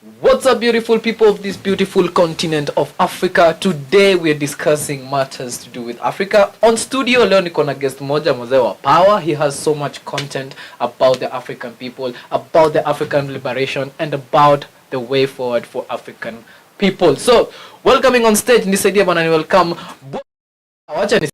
What's up, beautiful people of this beautiful continent of Africa? Today we're discussing matters to do with Africa. On studio leo niko na guest moja mzee wa power. He has so much content about the African people, about the African liberation, and about the way forward for African people. So, welcoming on stage, nisaidia bana ni welcome. Wacha ni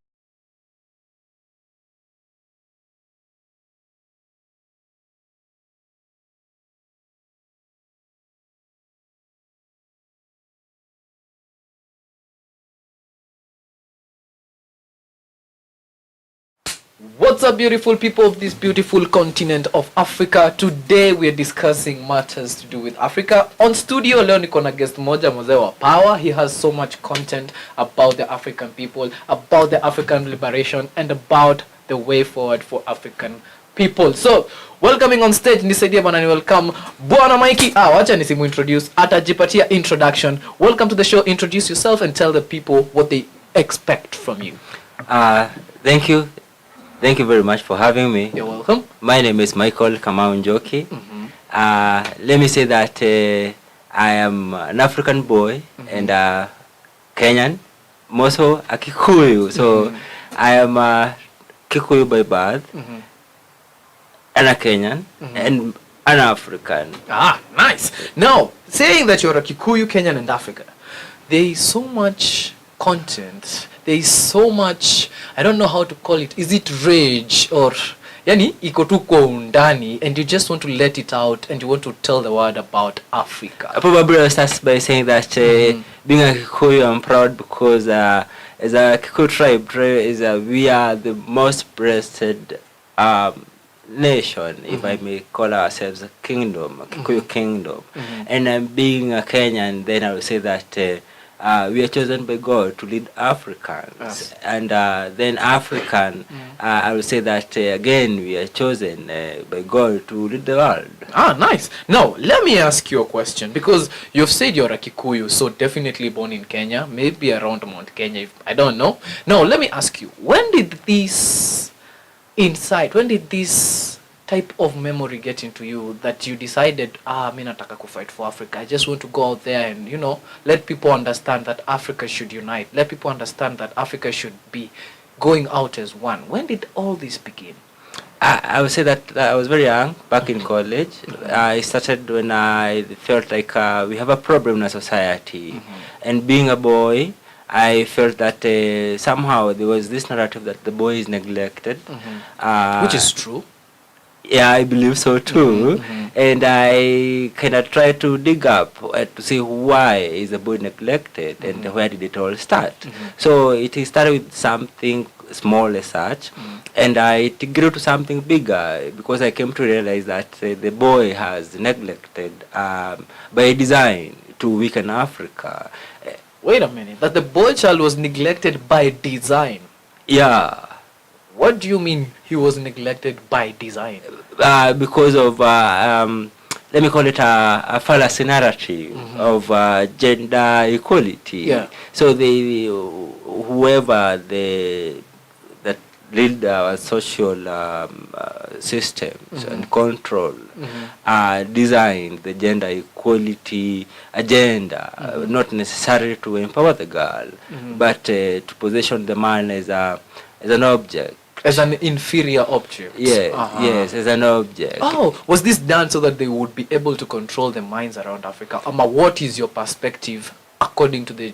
What's up, beautiful people of this beautiful continent of Africa? Today we're discussing matters to do with Africa. On studio leo niko na guest moja mzee wa power. He has so much content about the African people, about the African liberation, and about the way forward for African people. So, welcoming on stage, nisaidia bana ni welcome Bwana Mikey. Wacha nisimu introduce, atajipatia introduction. Welcome to the show. Introduce yourself and tell the people what they expect from you. Thank you. Thank you very much for having me. You're welcome. My name is Michael Kamau Njoki. Let me say that I am an African boy and Kenyan, also a Kikuyu. So I am a Kikuyu by birth, and a Kenyan, and an African. Nice. Now, saying that you're a Kikuyu, Kenyan, and African, there is so much content. There is so much, I don't know how to call it. Is it rage or yani iko tu kwa undani and you just want to let it out and you want to tell the world about Africa? Probably I'll start by saying that being a Kikuyu, I'm proud because as a Kikuyu tribe we are the most breasted nation, if I may call ourselves a kingdom, a Kikuyu kingdom. And being a Kenyan, then I will say that we are chosen by God to lead Africans, and then African, I will say that again we are chosen by God to lead the world. Nice. Now, let me ask you a question, because you've said you're a Kikuyu, so definitely born in Kenya, maybe around Mount Kenya, I don't know. Now, let me ask you, when did this type of memory get into you that you decided, mi nataka ku fight for Africa. I just want to go out there and, let people understand that Africa should unite. Let people understand that Africa should be going out as one. When did all this begin? I would say that I was very young, back in college. I started when I felt like we have a problem in our society. And being a boy, I felt that somehow there was this narrative that the boy is neglected. Which is true. Yeah, I believe so too. And I kind of tried to dig up to see why is the boy neglected and where did it all start. So it started with something small as such, and it grew to something bigger because I came to realize that the boy has neglected by design to weaken Africa. Wait a minute, that the boy child was neglected by design? Yeah. What do you mean he was neglected by design? Because of, let me call it a fallacy narrative of gender equality. Yeah. So whoever that lead our social systems and control designed the gender equality agenda, not necessarily to empower the girl, but to position the man as an object. As an inferior object? Yes, yes, as an object. Was this done so that they would be able to control the minds around Africa? What is your perspective according to the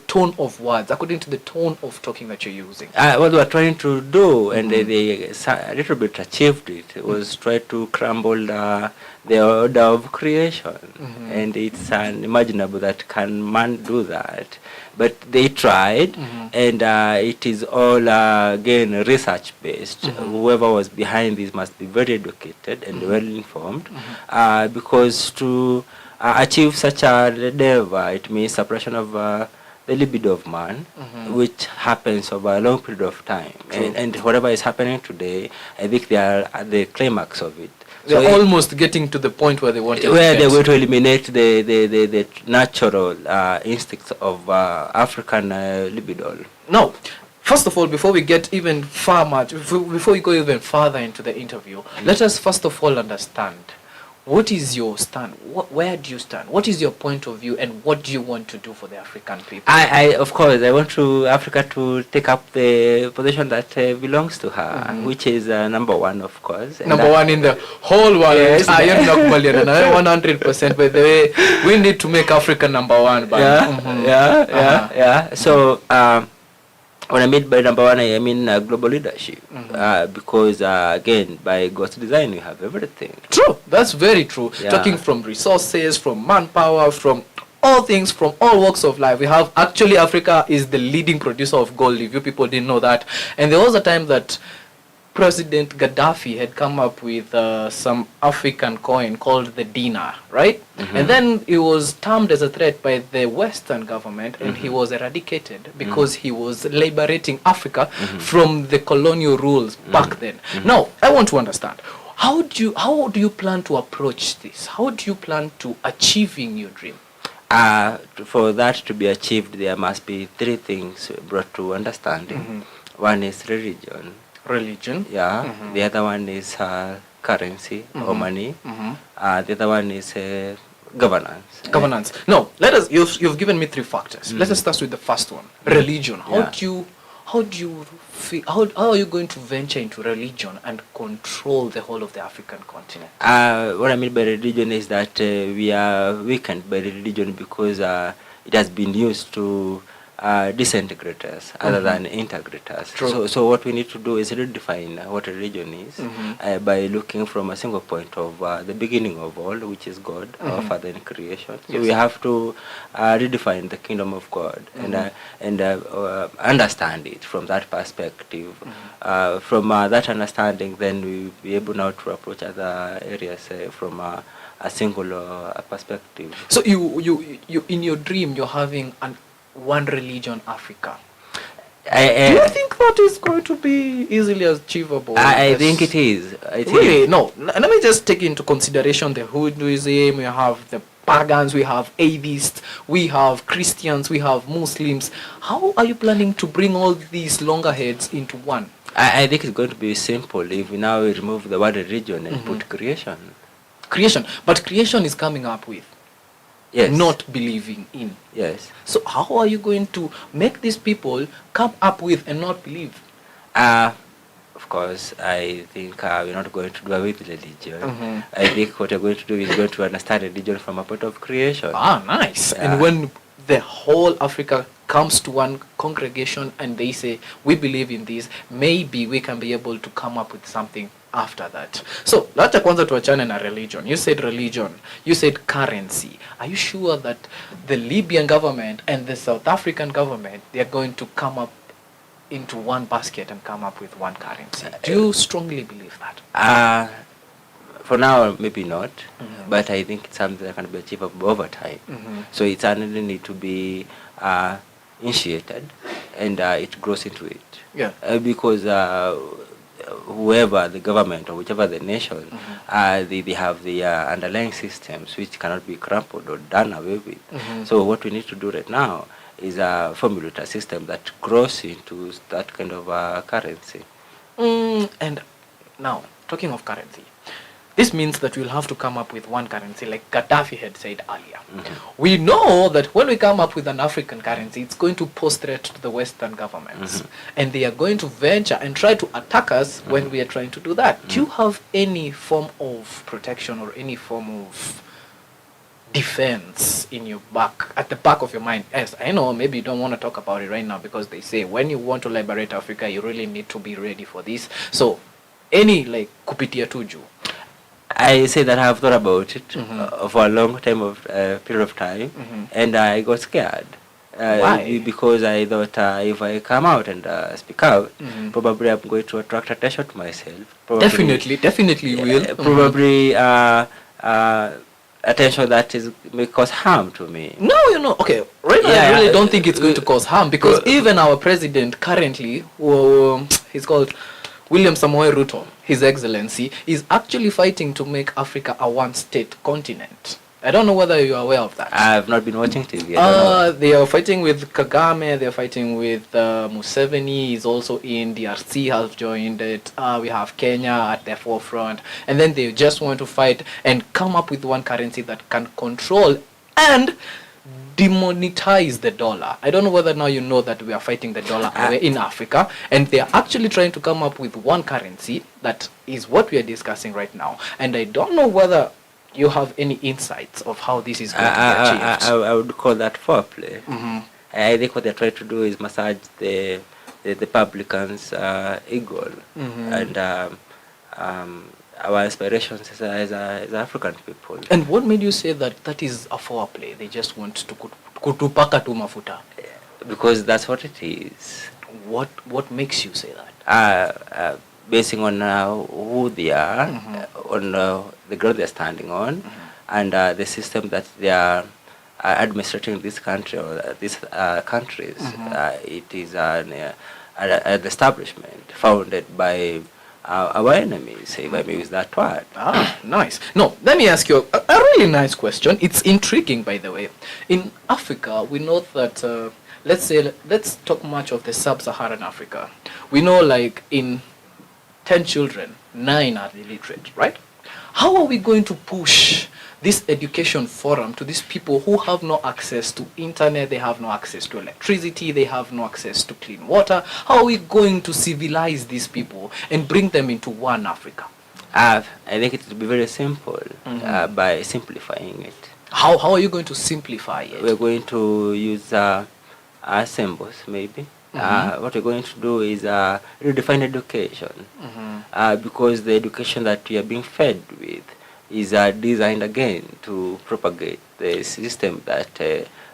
tone of words, according to the tone of talking that you're using? What we are trying to do, and they a little bit achieved it, was try to crumble the order of creation. And it's unimaginable that can man do that. But they tried, and it is all, again, research-based. Whoever was behind this must be very educated and well-informed, because to achieve such a endeavor, it means suppression of the libido of man, which happens over a long period of time. And whatever is happening today, I think they are at the climax of it. They're almost getting to the point where they want to they're going to eliminate the natural instincts of African libido. No. First of all, before we get even before we go even further into the interview, let us first of all understand what is your stand? Where do you stand? What is your point of view, and what do you want to do for the African people? I of course, I want to Africa to take up the position that belongs to her, which is number one, of course. And Number one in the whole world. Yes. 100%. By the way, we need to make Africa number one. But yeah. So when I mean by number one, I mean global leadership, because again, by God's design, we have everything. True, that's very true. Yeah. Talking from resources, from manpower, from all things, from all walks of life. We have, actually, Africa is the leading producer of gold, if you people didn't know that. And there was a time that President Gaddafi had come up with some African coin called the dinar, right? And then it was termed as a threat by the Western government, and he was eradicated because he was liberating Africa from the colonial rules back then. Now, I want to understand, how do you plan to approach this? How do you plan to achieving your dream? For that to be achieved, there must be three things brought to understanding. One is religion. Religion. Yeah. The other one is currency or money. The other one is governance. Governance. No, let us. You've given me three factors. Let us start with the first one. Religion. How do you feel? How are you going to venture into religion and control the whole of the African continent? What I mean by religion is that we are weakened by religion because it has been used to disintegrate us other than integrate us. So what we need to do is redefine what religion is by looking from a single point of the beginning of all, which is God, our Father in creation. So we have to redefine the kingdom of God and understand it from that perspective. From that understanding, then we will be able now to approach other areas from a single perspective. So you in your dream, you're having one religion Africa. Do you think that is going to be easily achievable? I think it is. Really? No. Let me just take into consideration the Hinduism. We have the pagans, we have atheists, we have Christians, we have Muslims. How are you planning to bring all these loggerheads into one? I think it's going to be simple if we now remove the word religion and put creation. Creation. But creation is coming up with not believing in. Yes. So how are you going to make these people come up with and not believe? Of course, I think we're not going to do away with religion. I think what we're going to do is going to understand religion from a point of creation. Nice. Yeah. And when the whole Africa comes to one congregation and they say, we believe in this, maybe we can be able to come up with something after that. So, lacha kwanza tuachane na religion. You said religion. You said currency. Are you sure that the Libyan government and the South African government, they are going to come up into one basket and come up with one currency? Do you strongly believe that? For now, maybe not. But I think it's something that can be achievable over time. So it certainly need to be initiated and it grows into it. Yeah. Because whoever the government or whichever the nation, they have the underlying systems which cannot be crumpled or done away with. So what we need to do right now is formulate a system that grows into that kind of currency. And now, talking of currency, this means that we'll have to come up with one currency, like Gaddafi had said earlier. We know that when we come up with an African currency, it's going to pose threat to the Western governments. And they are going to venture and try to attack us when we are trying to do that. Do you have any form of protection or any form of defense in your back, at the back of your mind? Yes, I know maybe you don't want to talk about it right now because they say when you want to liberate Africa, you really need to be ready for this. So, any like kupitia tuju? I say that I have thought about it for a long time period of time, and I got scared. Why? Because I thought if I come out and speak out, probably I'm going to attract attention to myself. Probably, definitely you will. Probably attention that may cause harm to me. No, okay. Right now, I really don't think it's going to cause harm because even our president currently, he's called William Samoei Ruto, His Excellency, is actually fighting to make Africa a one-state continent. I don't know whether you are aware of that. I've not been watching TV. I don't know. They are fighting with Kagame. They are fighting with Museveni. Is also in. DRC has joined it. We have Kenya at the forefront, and then they just want to fight and come up with one currency that can control and demonetize the dollar. I don't know whether now you know that we are fighting the dollar in Africa, and they are actually trying to come up with one currency that is what we are discussing right now. And I don't know whether you have any insights of how this is going to be achieved. I would call that foreplay. I think what they're trying to do is massage the publicans' ego and our aspirations as African people. And what made you say that that is a foreplay? They just want to kutupaka tu mafuta. Because that's what it is. What makes you say that? Basing on who they are, on the ground they're standing on, and the system that they are administrating this country or these countries. It is an establishment founded by our enemies, if I may use that word. Nice. No, let me ask you a really nice question. It's intriguing, by the way. In Africa, we know that, let's talk much of the sub-Saharan Africa. We know, like, in 10 children, 9 are illiterate, right? How are we going to push this education forum to these people who have no access to internet, they have no access to electricity, they have no access to clean water? How are we going to civilize these people and bring them into one Africa? I think it will be very simple by simplifying it. How are you going to simplify it? We're going to use symbols, maybe. What we're going to do is redefine education, because the education that we are being fed with is designed again to propagate the system that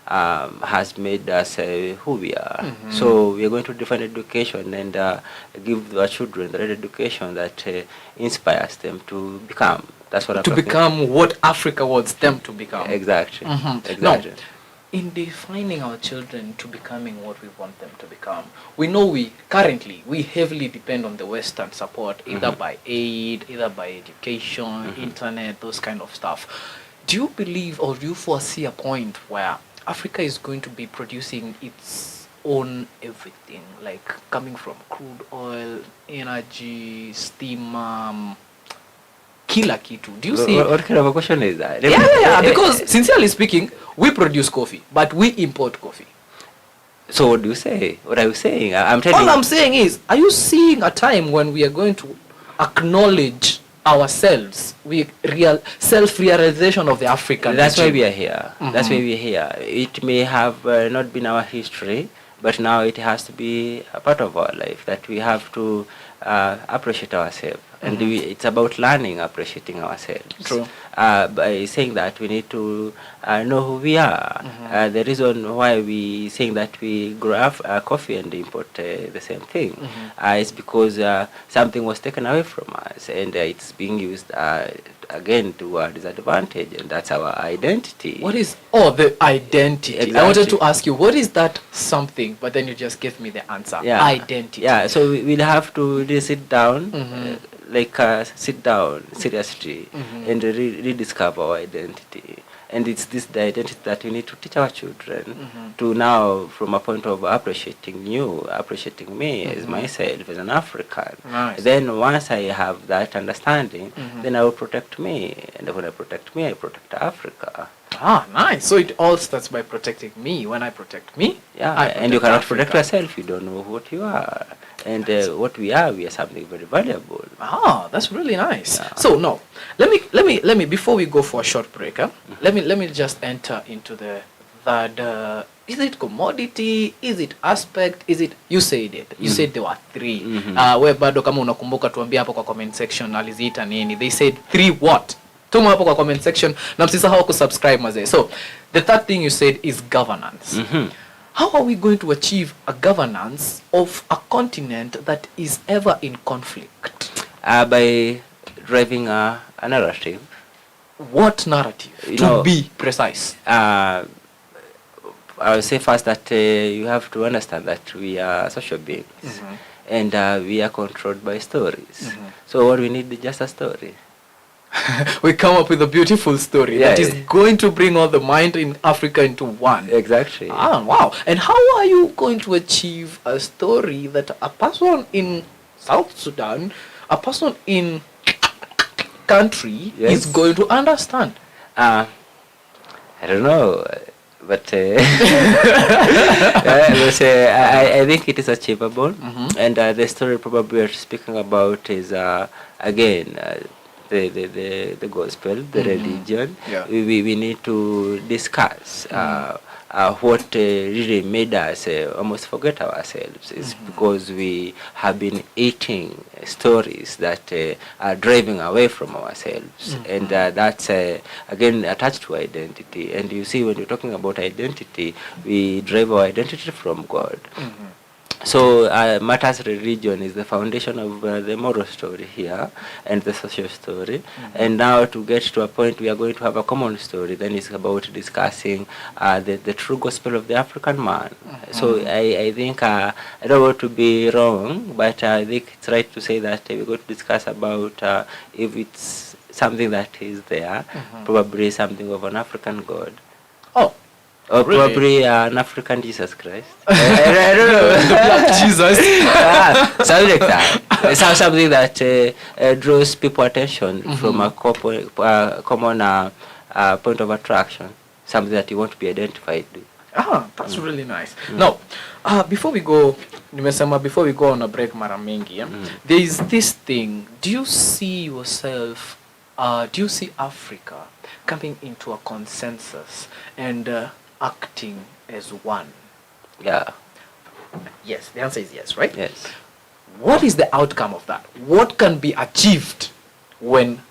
has made us who we are. So we are going to define education and give our children the right education that inspires them to become. That's what I'm to become what Africa wants them to become. Exactly. Exactly. Now, in defining our children to becoming what we want them to become, we know we heavily depend on the Western support, either by aid, either by education, internet, those kind of stuff. Do you believe or do you foresee a point where Africa is going to be producing its own everything, like coming from crude oil, energy, steam, kila kitu? Do you see? What kind of a question is that? Yeah, because sincerely speaking, we produce coffee, but we import coffee. So what do you say? What are you saying? I'm telling All I'm saying is, are you seeing a time when we are going to acknowledge ourselves, self-realization of the African? That's why we are here. That's why we are here. It may have not been our history, but now it has to be a part of our life, that we have to appreciate ourselves. And it's about learning, appreciating ourselves. True. By saying that we need to know who we are. The reason why we saying that we grow up coffee and import the same thing is because something was taken away from us, and it's being used again to our disadvantage, and that's our identity. What is the identity? Exactly. I wanted to ask you, what is that something? But then you just gave me the answer. Yeah. Identity. Yeah. So we'll have to really sit down. Sit down seriously and rediscover our identity. And it's this the identity that we need to teach our children to now, from a point of appreciating you, appreciating me as myself, as an African. Nice. Then once I have that understanding, then I will protect me. And when I protect me, I protect Africa. Nice. So it all starts by protecting me. When I protect me, and you cannot protect yourself. You don't know what you are. And what we are something very valuable. That's really nice. Yeah. So now, let me before we go for a short break, let me just enter into the third. Is it commodity? Is it aspect? Is it? You said it. You said there were 3. Where bado kama unakumbuka tuambie hapo kwa comment section aliziita nini. They said 3 what? Tuma hapo kwa comment section na msisahau kusubscribe mazee. So the third thing you said is governance. How are we going to achieve a governance of a continent that is ever in conflict? By driving a narrative. What narrative? To be precise. I will say first that you have to understand that we are social beings, and we are controlled by stories. So what we need is just a story. we come up with a beautiful story that is going to bring all the mind in Africa into one. Exactly. Wow. And how are you going to achieve a story that a person in South Sudan, a person in country is going to understand? I don't know, but I think it is achievable. And the story probably we're speaking about is again the gospel, the religion. We need to discuss what really made us almost forget ourselves is because we have been eating stories that are driving away from ourselves, and that's again attached to identity. And you see, when you're talking about identity, we drive our identity from God. So Martha's religion is the foundation of the moral story here and the social story. And now to get to a point we are going to have a common story, then it's about discussing the true gospel of the African man. So I think, I don't want to be wrong, but I think it's right to say that we're going to discuss about if it's something that is there, probably something of an African God. Oh. Or really? Probably an African Jesus Christ. I don't know. The Black Jesus. Something like that. It's something that draws people attention from a common point of attraction. Something that you want to be identified with. That's really nice. Now, before we go on a break, mara mingi, there is this thing. Do you see yourself, do you see Africa coming into a consensus and acting as one? Yeah. Yes, the answer is yes, right? Yes. What is the outcome of that? What can be achieved when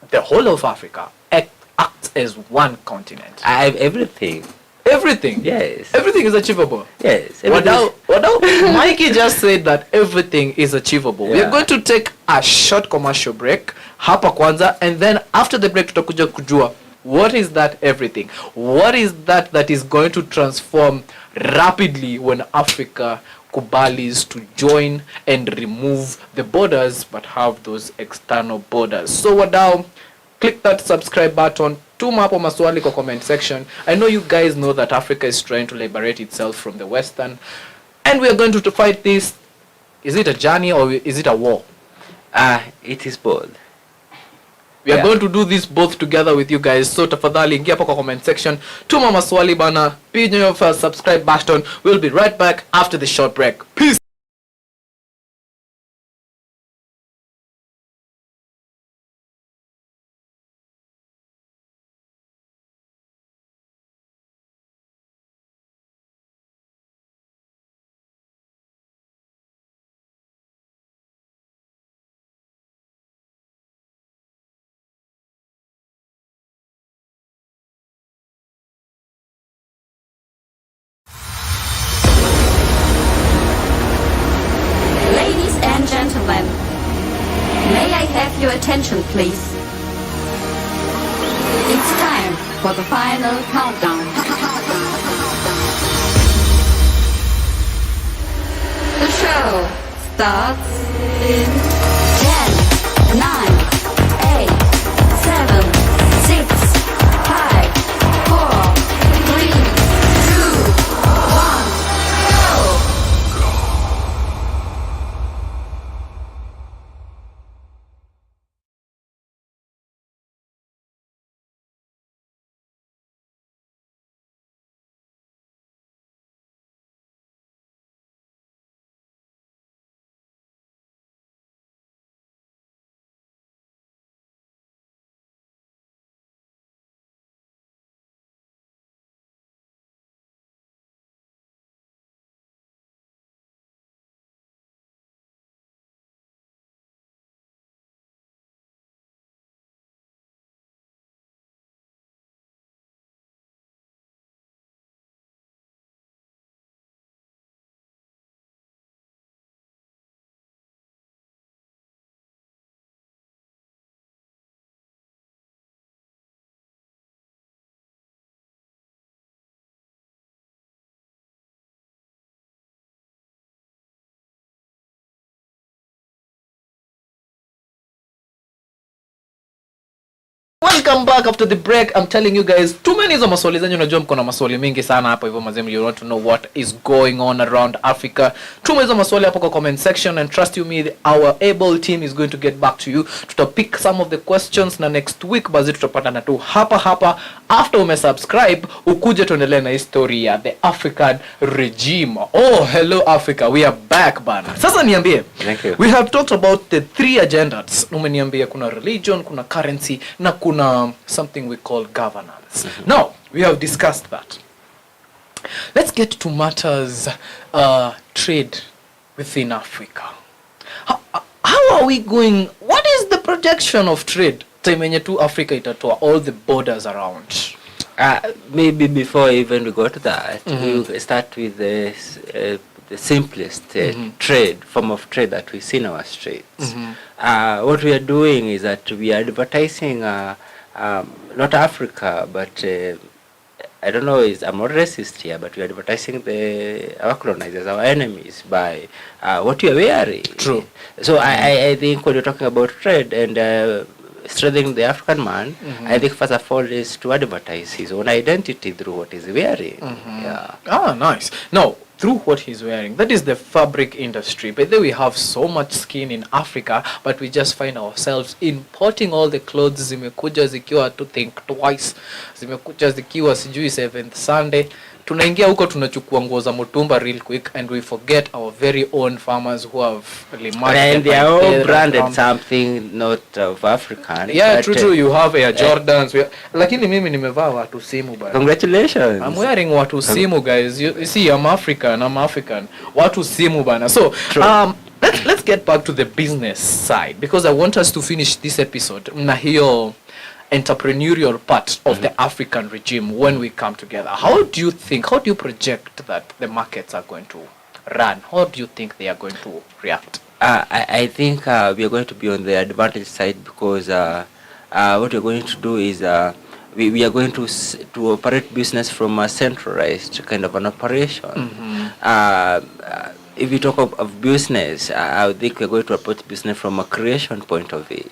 the whole of Africa acts as one continent? Everything. Everything? Yes. Everything is achievable? Yes. Mikey just said that everything is achievable. We are going to take a short commercial break, hapa kwanza, and then after the break tutakuja kujua what is that everything? What is that is going to transform rapidly when Africa kubalis to join and remove the borders but have those external borders? So wadau, click that subscribe button, tuma hapo maswali kwa comment section. I know you guys know that Africa is trying to liberate itself from the Western, and we are going to fight this. Is it a journey or is it a war? It is both. We are going to do this both together with you guys. So tafadhali ingia hapo kwa comment section, tuma maswali bana, pinya your subscribe button. We'll be right back after the short break. Peace. Ladies and gentlemen, may I have your attention, please? It's time for the final countdown. The show starts in 10, 9, 8, 7, 6, 5, 4, 3, 2, 1, go! Welcome back after the break. I'm telling you guys, too many hizo maswali zenyu, unajua mko na maswali mingi sana hapo hivyo mazemu, you want to know what is going on around Africa. Tuma hizo maswali hapo kwa comment section, and trust you me, our able team is going to get back to you. Tutapick some of the questions na next week bazi tutapatana tu hapa after umesubscribe ukuje tuendelee na history ya the African regime. Oh, hello Africa, we are back bana. Sasa niambie, Thank you. we have talked about the 3 agendas. Umeniambia kuna religion, kuna currency na kuna something we call governance. Now, we have discussed that. Let's get to matters trade within Africa. How are we going? What is the projection of trade? Time yenye tu Africa itatoa all the borders around. Maybe before even we go to that, we start with the simplest form of trade that we see in our streets. What we are doing is that we are advertising not Africa, but I don't know, I'm not racist here, but we are advertising our colonizers, our enemies, by what we are wearing. True. So I think when you're talking about trade and strengthening the African man, I think first of all is to advertise his own identity through what he's wearing. Yeah. Ah, nice. Now, through what he's wearing, that is the fabric industry. But then we have so much skin in Africa, but we just find ourselves importing all the clothes. Zimekuja zikiwa to think twice, zimekuja zikiwa sijui 7th Sunday. Tunaingia huko tunachukua nguo za mutumba real quick, and we forget our very own farmers who have and they are all branded something not of African. Yeah, true. You have Air Jordans. Lakini mimi nimevaa watu simu bana. Congratulations. I'm wearing watu simu, guys. You see, I'm African. Watu simu bana. So, let's get back to the business side, because I want us to finish this episode na hiyo entrepreneurial part of the African regime when we come together. How do you project that the markets are going to run? How do you think they are going to react? I think we are going to be on the advantage side, because what we're going to do is we are going to operate business from a centralized kind of an operation. If we talk of business, I think we're going to approach business from a creation point of it.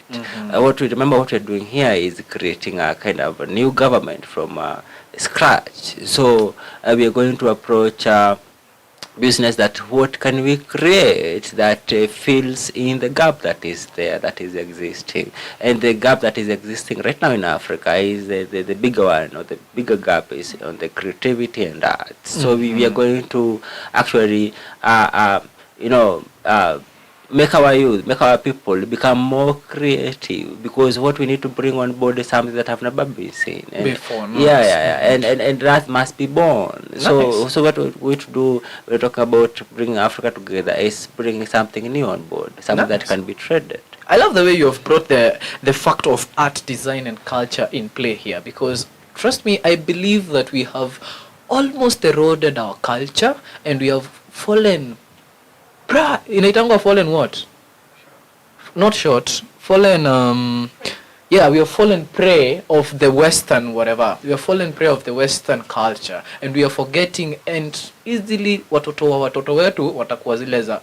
What we're doing here is creating a kind of a new government from scratch. So we are going to approach business that what can we create that fills in the gap that is there, that is existing. And the gap that is existing right now in Africa is the bigger one, or the bigger gap is on the creativity and art. So we are going to actually make our youth, make our people become more creative, because what we need to bring on board is something that have never been seen. And before. And that must be born. Nice. So what we're going to do, we're talking about bringing Africa together, is bringing something new on board, something that can be traded. I love the way you have brought the fact of art, design and culture in play here, because trust me, I believe that we have almost eroded our culture, and we have fallen inaitangwa fallen what? Not short. Fallen we have fallen prey of the Western whatever. We have fallen prey of the Western culture, and we are forgetting, and easily watoto wetu watakuwa zile za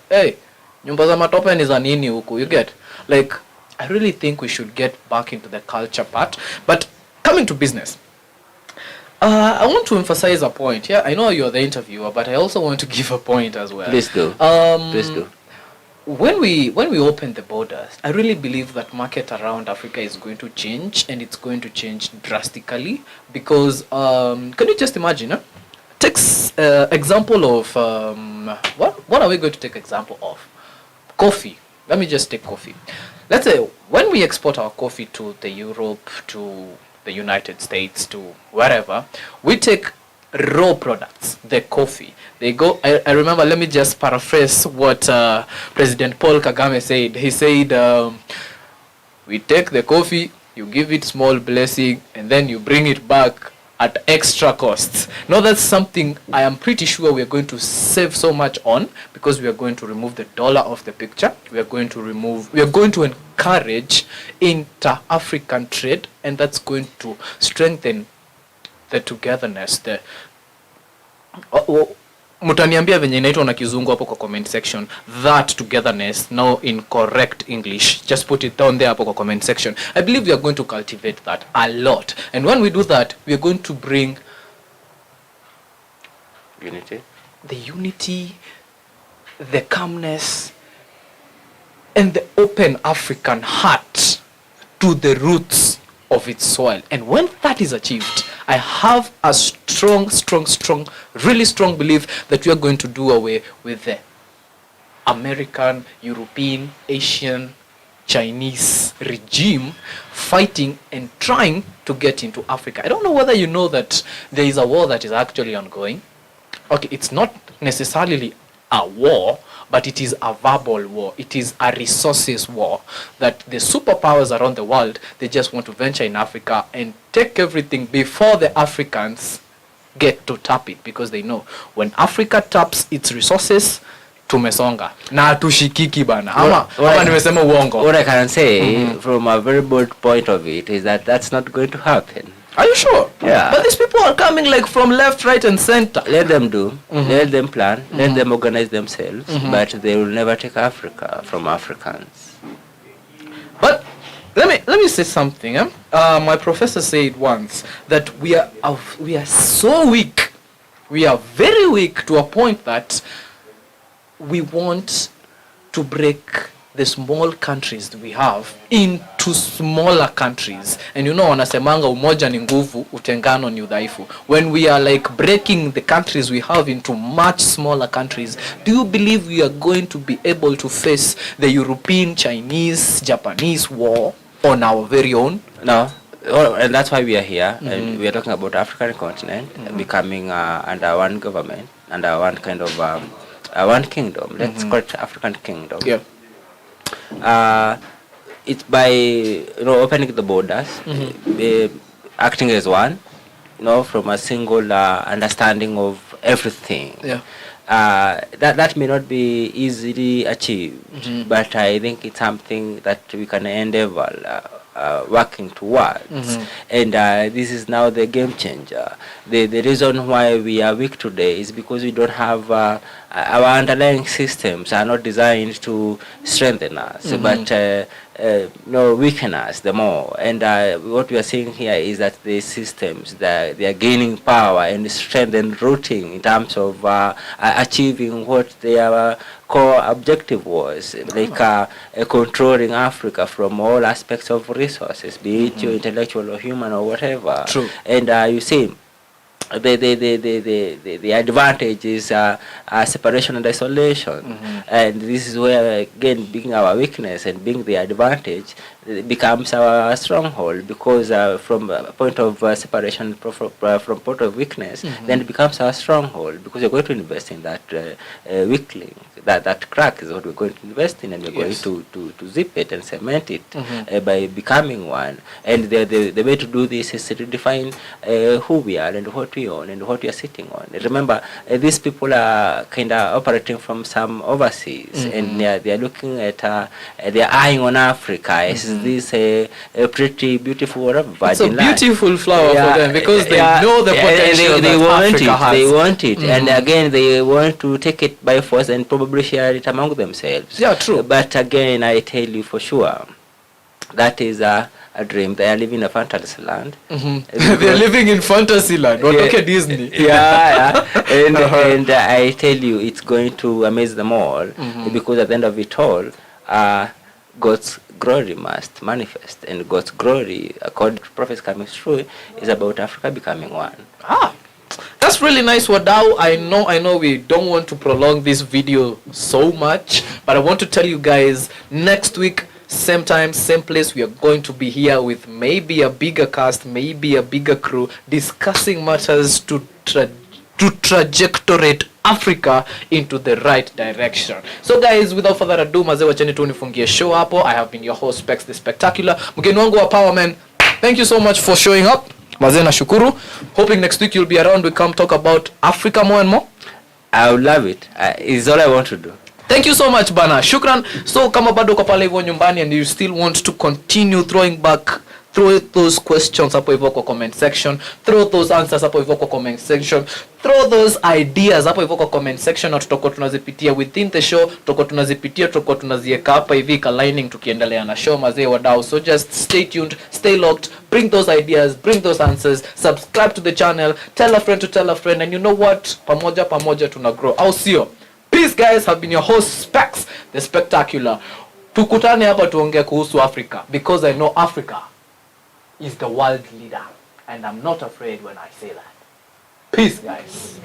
nyumba za matope ni za nini huku, you get? Like, I really think we should get back into the culture part. But coming to business, I want to emphasize a point. Yeah, I know you're the interviewer, but I also want to give a point as well. Please do. Please do. When we open the borders, I really believe that market around Africa is going to change, and it's going to change drastically, because can you just imagine? Take example of what are we going to take example of? Coffee. Let me just take coffee. Let's say when we export our coffee to the Europe, to the United States, to wherever, we take raw products, the coffee. They go, I remember, let me just paraphrase what President Paul Kagame said. He said, we take the coffee, you give it small blessing, and then you bring it back at extra costs. Now that's something I am pretty sure we are going to save so much on, because we are going to remove the dollar off the picture. We are going to encourage inter-African trade, and that's going to strengthen the togetherness. mutaniambia venye inaitwa na kizungu hapo kwa comment section. That togetherness, now in correct English, just put it down there hapo kwa comment section. I believe we are going to cultivate that a lot, and when we do that, we are going to bring the unity, the calmness, and the open African heart to the roots of its soil. And when that is achieved, I have a strong, really strong belief that we are going to do away with the American, European, Asian, Chinese regime fighting and trying to get into Africa. I don't know whether you know that there is a war that is actually ongoing. Okay, it's not necessarily a war, but it is a verbal war. It is a resources war that the superpowers around the world, they just want to venture in Africa and take everything before the Africans get to tap it, because they know when Africa taps its resources, tumesonga na tushikiki bana. Ama nimesema uongo. What I can say from a very bold point of it is that that's not going to happen. Are you sure? Yeah. But these people are coming like from left, right, and center. Let them do. Let them plan. Let them organize themselves. But they will never take Africa from Africans. But let me say something. My professor said once that we are so weak. We are very weak to a point that we want to break the small countries that we have into smaller countries. And you know, wanasemanga umoja ni nguvu, utengano ni udhaifu. When we are like breaking the countries we have into much smaller countries, do you believe we are going to be able to face the European, Chinese, Japanese war on our very own? No. And that's why we are here. And we are talking about African continent becoming under one government, under one kind of one kingdom. Let's call it African kingdom. Yeah. It's by opening the borders, acting as one, from a single understanding of everything. Yeah. That may not be easily achieved, but I think it's something that we can endeavor working towards. And this is now the game changer. The reason why we are weak today is because we don't have our underlying systems are not designed to strengthen us, but weaken us the more. And what we are seeing here is that the systems, they are gaining power and strength and rooting in terms of achieving what their core objective was, like controlling Africa from all aspects of resources, be it your intellectual or human or whatever. True. And you see, the advantage is separation and isolation, and this is where, again, being our weakness and being the advantage, it becomes our stronghold, because from a point of separation, from point of weakness, then it becomes our stronghold, because you're going to invest in that weak link. That crack is what we're going to invest in, and we're going to zip it and cement it by becoming one. And the way to do this is to define who we are and what we own and what we are sitting on. Remember, these people are kind of operating from some overseas, and they are looking at, they are eyeing on Africa as this a pretty beautiful virgin It's a land. Beautiful flower for them, because they know the potential they that want Africa it. has. They want it, and again, they want to take it by force and probably share it among themselves. Yeah, true. But again, I tell you for sure, that is a dream. They are living in a fantasy land. They are living in fantasy land. Well, look at Disney. Yeah. And I tell you, it's going to amaze them all, because at the end of it all, God's glory must manifest, and God's glory, according to prophets coming true, is about Africa becoming one. That's really nice, Wadau. I know we don't want to prolong this video so much, but I want to tell you guys, next week, same time, same place, we are going to be here with maybe a bigger cast, maybe a bigger crew, discussing matters to trajectorate Africa into the right direction. So guys, without further ado, mazee wacheni tu nifungie show hapo. I have been your host, Specs the Spectacular. Mgeni wangu wa Power Man, thank you so much for showing up. Mazee nashukuru. Hoping next week you'll be around. We come talk about Africa more and more. I would love it. It's all I want to do. Thank you so much bana. Shukran. So kama bado uko pale hivyo nyumbani and you still want to continue throwing back Throw those questions hapo hivyo kwa comment section, throw those answers hapo hivyo kwa comment section, throw those ideas hapo hivyo kwa comment section, na tutakuwa tunazipitia within the show, tutakuwa tunaziweka hapa hivi ka lining tukiendelea na show mazee wadau. So just stay tuned, stay locked, bring those ideas, bring those answers, subscribe to the channel, tell a friend to tell a friend, and you know what, pamoja tuna grow. Au sio? Peace guys, have been your host Specs the Spectacular. Tukutane hapa tuongee kuhusu Africa, because I know Africa is the world leader, and I'm not afraid when I say that. Peace guys.